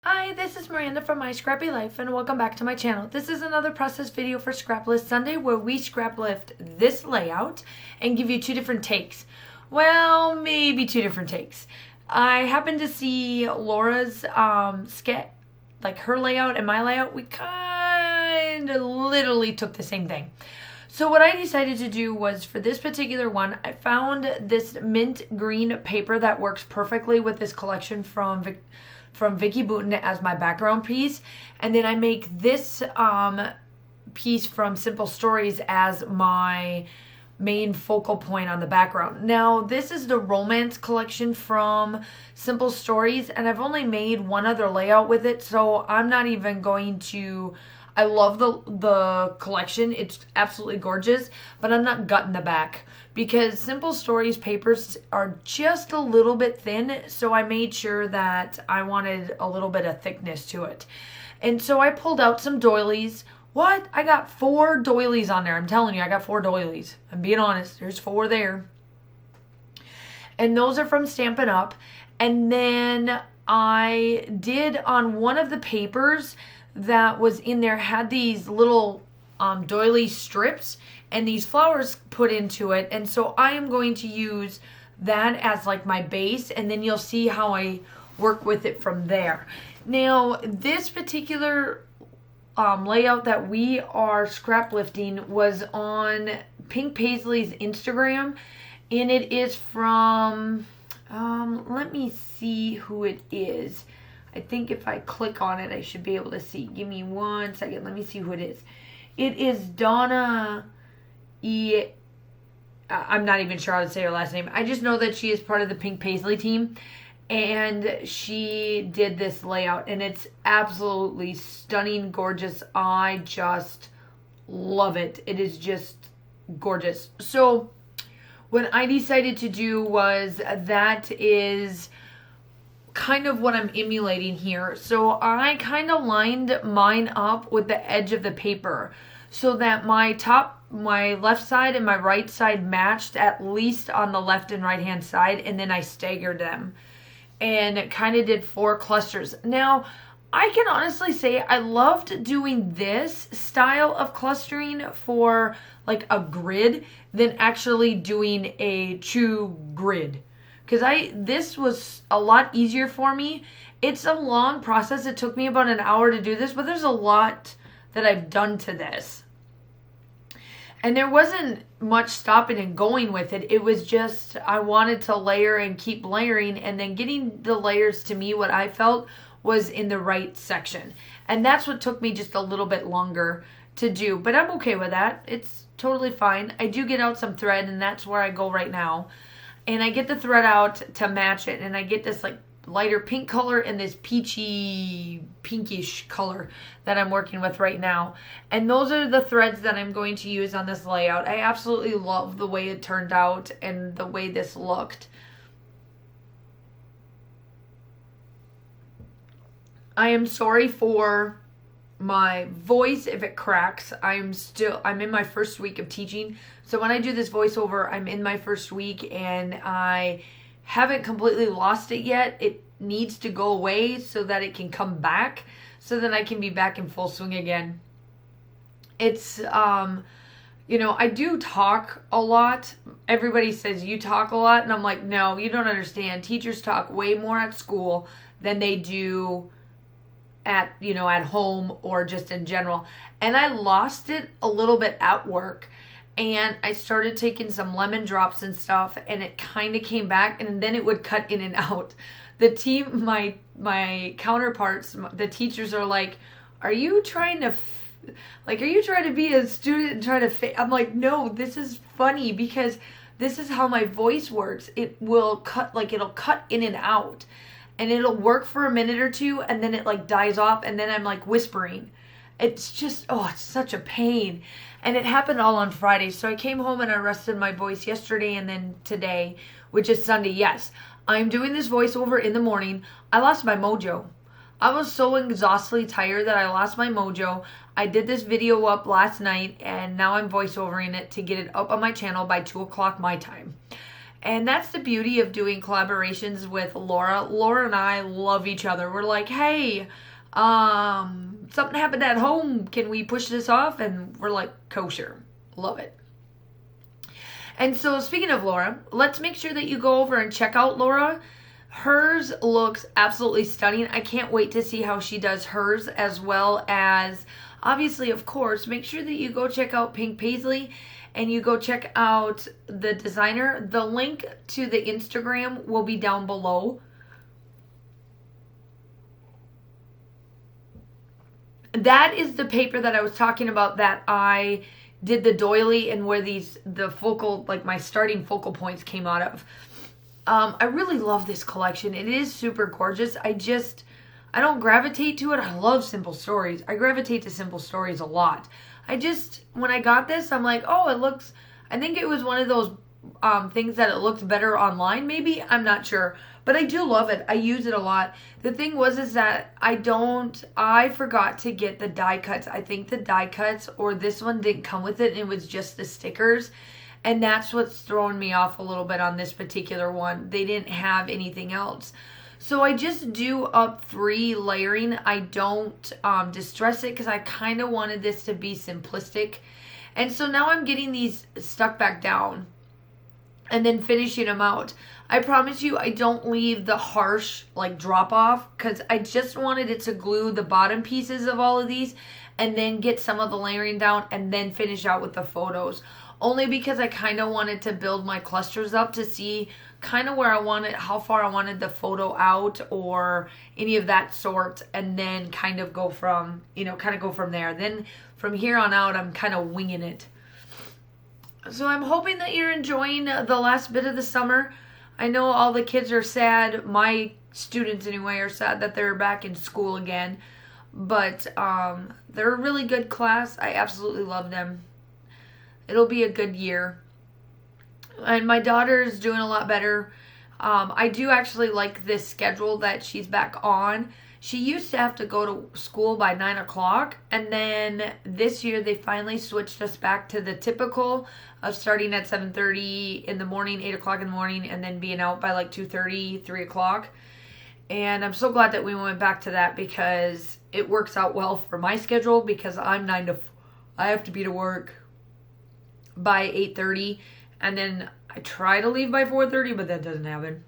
Hi, this is Miranda from My Scrappy Life and welcome back to my channel. This is another process video for Scrap List Sunday where we scrap lift this layout and give you two different takes. Well, maybe two different takes. I happened to see Laura's sketch, like her layout and my layout. We kind of literally took the same thing. So what I decided to do was for this particular one, I found this mint green paper that works perfectly with this collection from Vicky Bouton as my background piece. And then I make this piece from Simple Stories as my main focal point on the background. Now, this is the romance collection from Simple Stories, and I've only made one other layout with it, so I'm not even going to... I love the collection. It's absolutely gorgeous, but I'm not gutting the back because Simple Stories papers are just a little bit thin, so I made sure that I wanted a little bit of thickness to it. And so I pulled out some doilies. What? I got 4 doilies on there. I'm telling you, I got 4 doilies. I'm being honest. There's 4 there. And those are from Stampin' Up. And then I did on one of the papers that was in there had these little doily strips and these flowers put into it, and so I am going to use that as like my base, and then you'll see how I work with it from there. Now, this particular layout that we are scrap lifting was on Pink Paisley's Instagram, and it is from let me see who it is. I think if I click on it, I should be able to see. Give me 1 second. Let me see who it is. It is Donna E. I'm not even sure how to say her last name. I just know that she is part of the Pink Paisley team. And she did this layout. And it's absolutely stunning, gorgeous. I just love it. It is just gorgeous. So what I decided to do was that is kind of what I'm emulating here. So I kind of lined mine up with the edge of the paper so that my left side and my right side matched at least on the left and right hand side, and then I staggered them and it kind of did 4 clusters. Now, I can honestly say I loved doing this style of clustering for like a grid than actually doing a true grid. Because this was a lot easier for me. It's a long process. It took me about an hour to do this, but there's a lot that I've done to this. And there wasn't much stopping and going with it. It was just I wanted to layer and keep layering, and then getting the layers to me what I felt was in the right section. And that's what took me just a little bit longer to do. But I'm okay with that. It's totally fine. I do get out some thread, and that's where I go right now. And I get the thread out to match it. And I get this like lighter pink color and this peachy, pinkish color that I'm working with right now. And those are the threads that I'm going to use on this layout. I absolutely love the way it turned out and the way this looked. I am sorry for my voice if it cracks. I'm in my first week of teaching, so when I do this voiceover, I'm in my first week and I haven't completely lost it yet. It needs to go away so that it can come back, so that I can be back in full swing again. It's you know, I do talk a lot. Everybody says you talk a lot, and I'm like, no, you don't understand. Teachers talk way more at school than they do at home or just in general. And I lost it a little bit at work, and I started taking some lemon drops and stuff, and it kind of came back, and then it would cut in and out. The team, my counterparts, the teachers are like, are you trying to be a student and try to I'm like, no, this is funny because this is how my voice works. It will cut, like it'll cut in and out. And it'll work for a minute or two, and then it like dies off, and then I'm like whispering. It's just, oh, it's such a pain. And it happened all on Friday. So I came home and I rested my voice yesterday and then today, which is Sunday. Yes, I'm doing this voiceover in the morning. I lost my mojo. I was so exhaustedly tired that I lost my mojo. I did this video up last night, and now I'm voiceovering it to get it up on my channel by 2 o'clock my time. And that's the beauty of doing collaborations with Laura. Laura and I love each other. We're like, hey, something happened at home. Can we push this off? And we're like, kosher. Love it. And so speaking of Laura, let's make sure that you go over and check out Laura. Hers looks absolutely stunning. I can't wait to see how she does hers, as well as, obviously, of course, make sure that you go check out Pink Paisley and you go check out the designer. The link to the Instagram will be down below. That is the paper that I was talking about that I did the doily and where the focal, like my starting focal points came out of. I really love this collection. It is super gorgeous. I don't gravitate to it. I love simple stories. I gravitate to simple stories a lot. When I got this, I'm like, oh, I think it was one of those things that it looked better online, maybe. I'm not sure. But I do love it. I use it a lot. The thing is that I forgot to get the die cuts. I think the die cuts or this one didn't come with it, and it was just the stickers. And that's what's throwing me off a little bit on this particular one. They didn't have anything else. So I just do up 3 layering. I don't distress it because I kind of wanted this to be simplistic. And so now I'm getting these stuck back down and then finishing them out. I promise you I don't leave the harsh like drop off because I just wanted it to glue the bottom pieces of all of these and then get some of the layering down and then finish out with the photos. Only because I kind of wanted to build my clusters up to see kind of where I wanted, how far I wanted the photo out or any of that sort, and then kind of go from there. Then from here on out, I'm kind of winging it. So I'm hoping that you're enjoying the last bit of the summer. I know all the kids are sad. My students anyway are sad that they're back in school again. But they're a really good class. I absolutely love them. It'll be a good year. And my daughter's doing a lot better. I do actually like this schedule that she's back on. She used to have to go to school by 9 o'clock. And then this year they finally switched us back to the typical of starting at 7:30 in the morning, 8 o'clock in the morning, and then being out by like 2:30, 3 o'clock. And I'm so glad that we went back to that because it works out well for my schedule because I have to be to work by 8:30, and then I try to leave by 4:30, but that doesn't happen.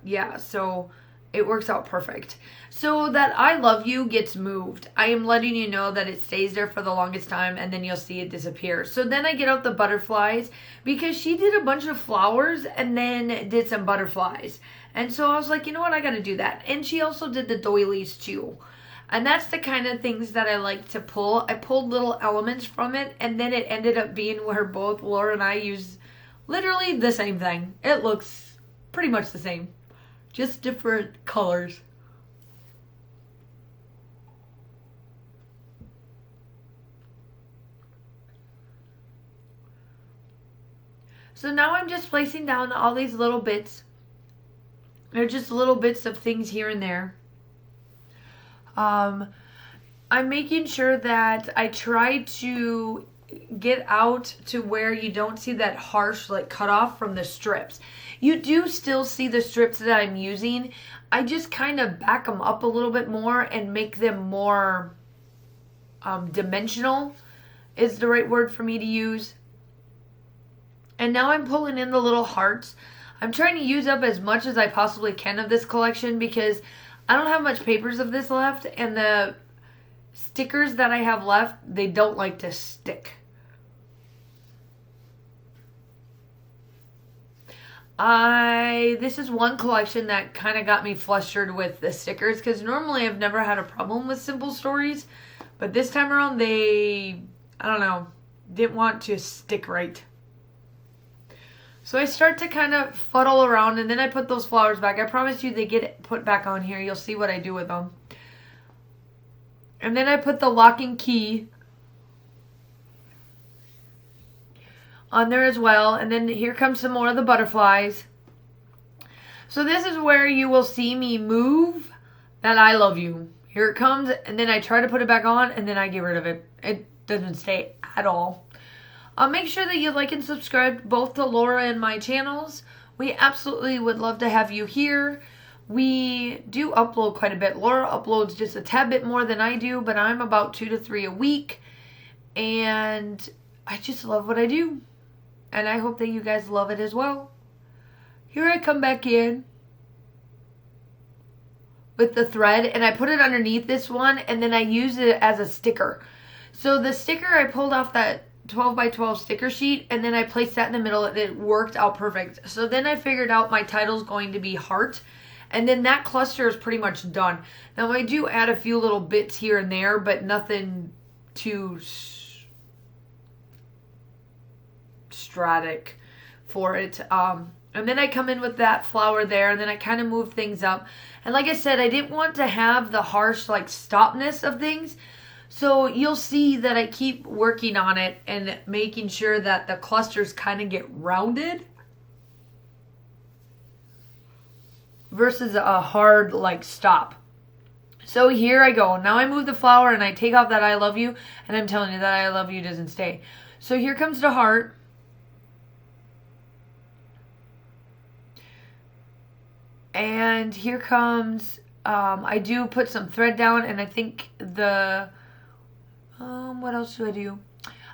Yeah, so it works out perfect. So that I Love You gets moved. I am letting you know that it stays there for the longest time, and then you'll see it disappear. So then I get out the butterflies because she did a bunch of flowers and then did some butterflies. And so I was like, you know what, I gotta do that. And she also did the doilies too. And that's the kind of things that I like to pull. I pulled little elements from it, and then it ended up being where both Laura and I use literally the same thing. It looks pretty much the same, just different colors. So now I'm just placing down all these little bits. They're just little bits of things here and there. I'm making sure that I try to get out to where you don't see that harsh like cutoff from the strips. You do still see the strips that I'm using. I just kind of back them up a little bit more and make them more dimensional is the right word for me to use. And now I'm pulling in the little hearts. I'm trying to use up as much as I possibly can of this collection because I don't have much papers of this left, and the stickers that I have left, they don't like to stick. This is one collection that kind of got me flustered with the stickers because normally I've never had a problem with simple stories, but this time around I don't know, didn't want to stick right. So I start to kind of fuddle around, and then I put those flowers back. I promise you they get put back on here. You'll see what I do with them. And then I put the lock and key on there as well. And then here comes some more of the butterflies. So this is where you will see me move that I Love You. Here it comes, and then I try to put it back on, and then I get rid of it. It doesn't stay at all. Make sure that you like and subscribe both to Laura and my channels. We absolutely would love to have you here. We do upload quite a bit. Laura uploads just a tad bit more than I do, but I'm about 2 to 3 a week. And I just love what I do. And I hope that you guys love it as well. Here I come back in with the thread, and I put it underneath this one, and then I use it as a sticker. So the sticker, I pulled off that 12 by 12 sticker sheet, and then I placed that in the middle, and it worked out perfect. So then I figured out my title's going to be heart, and then that cluster is pretty much done. Now I do add a few little bits here and there, but nothing too stratic for it. And then I come in with that flower there, and then I kind of move things up. And like I said, I didn't want to have the harsh like stopness of things. So you'll see that I keep working on it and making sure that the clusters kind of get rounded versus a hard like stop. So here I go. Now I move the flower and I take off that I love you, and I'm telling you that I love you doesn't stay. So here comes the heart. And here comes, I do put some thread down, and I think the, what else do I do?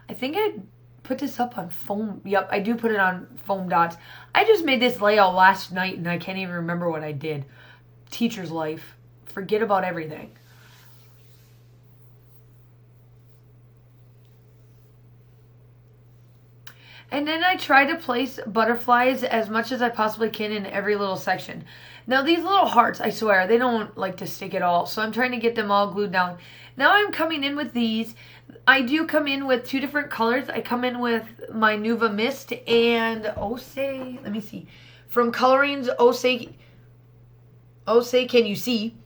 I think I put this up on foam. Yep, I do put it on foam dots. I just made this layout last night, and I can't even remember what I did. Teacher's life. Forget about everything. And then I try to place butterflies as much as I possibly can in every little section. Now these little hearts, I swear, they don't like to stick at all. So I'm trying to get them all glued down. Now I'm coming in with these. I do come in with 2 different colors. I come in with my Nuva Mist and Osei, let me see. From Colorings Osei Can You See?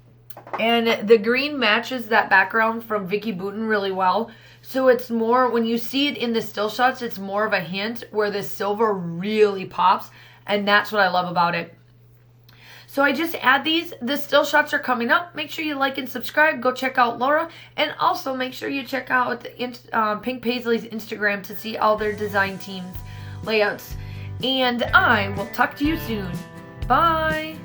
And the green matches that background from Vicky Boutin really well. So it's more, when you see it in the still shots, it's more of a hint where the silver really pops. And that's what I love about it. So I just add these. The still shots are coming up. Make sure you like and subscribe. Go check out Laura. And also make sure you check out Pink Paisley's Instagram to see all their design teams layouts. And I will talk to you soon. Bye.